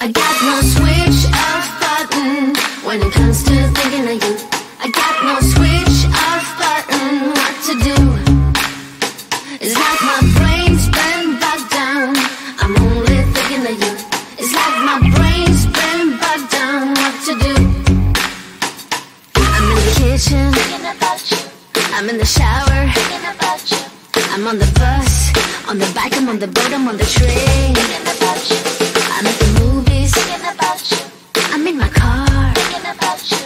I got no switch off button when it comes to thinking of you. I got no switch off button what to do. It's like my brain's been bogged down. I'm only thinking of you. It's like my brain's been bogged down. What to do? I'm in the kitchen thinking about you. I'm in the shower thinking about you. I'm on the bus, on the bike, I'm on the boat, I'm on the train thinking about you. I'm at the movies thinking about you. I'm in my car thinking about you.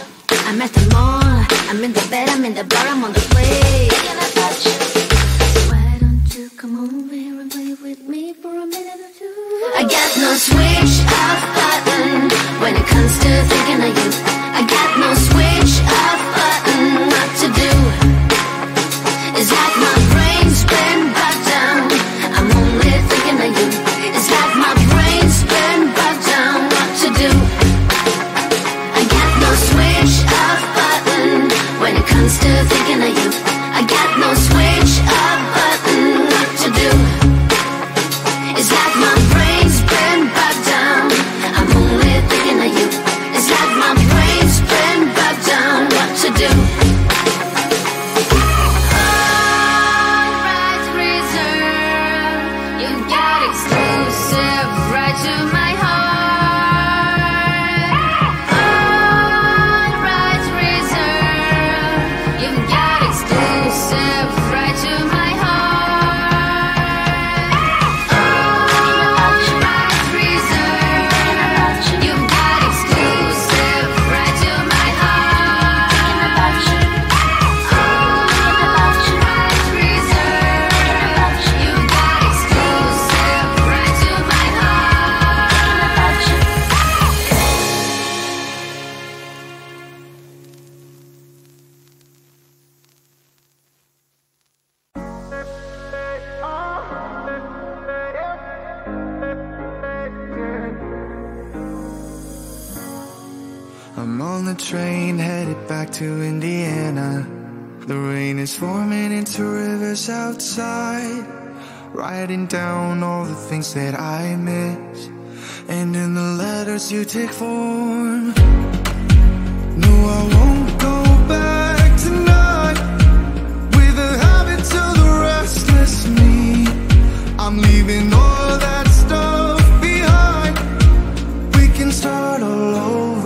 I'm at the mall, I'm in the bed, I'm in the bar, I'm on the plane thinking about you. Why don't you come over here and play with me for a minute or two? I got no switch off button when it comes to thinking of you. I got no switch off button what to do. It's like my brain's been bogged down. I'm only thinking of you. It's like my brain's been bogged down. What to do? I got no switch off button when it comes to thinking of you. I got no switch off button. What to do? It's like my brain's been bogged down. I'm only thinking of you. It's like my brain's been bogged down. What to do? I'm on the train headed back to Indiana. The rain is forming into rivers outside, writing down all the things that I miss, and in the letters you take form. No, I won't go back tonight with the habits of the restless me. I'm leaving all that stuff behind. We can start all over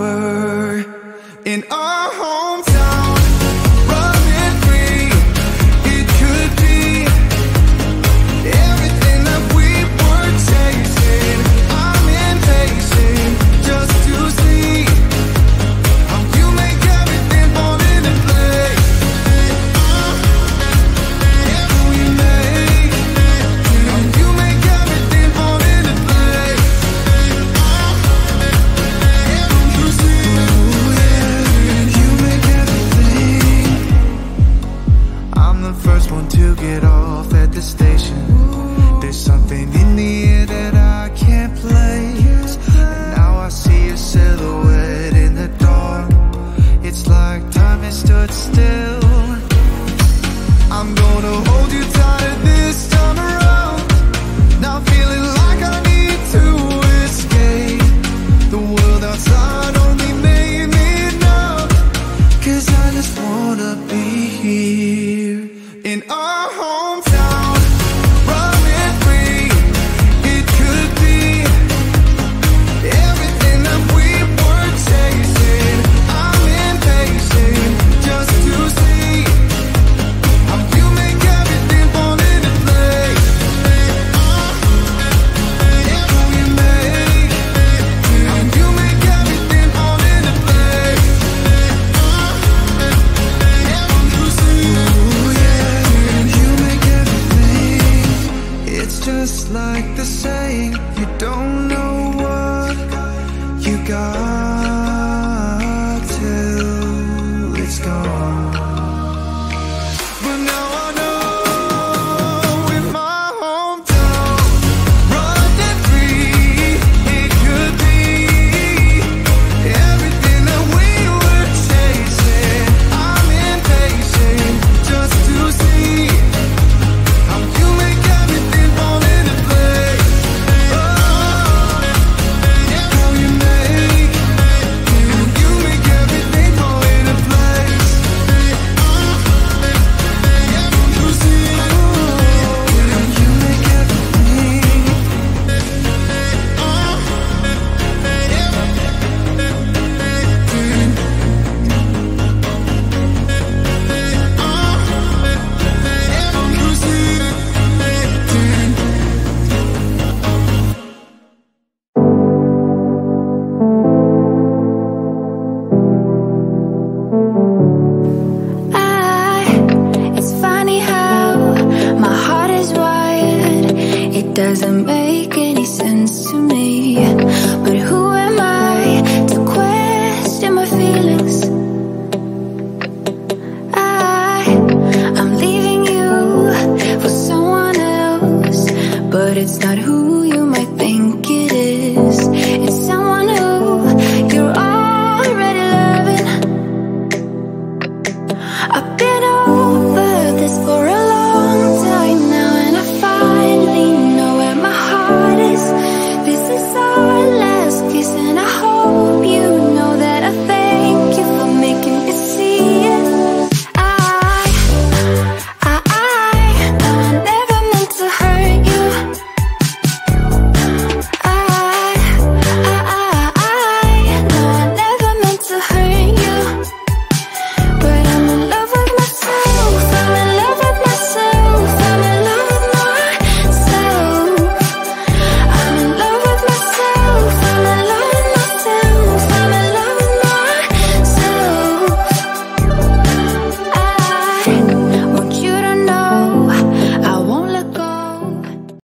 in our hometown, running free. It could be everything that we were chasing. I'm impatient just to see how you make everything fall into place. Yeah, we make how you make everything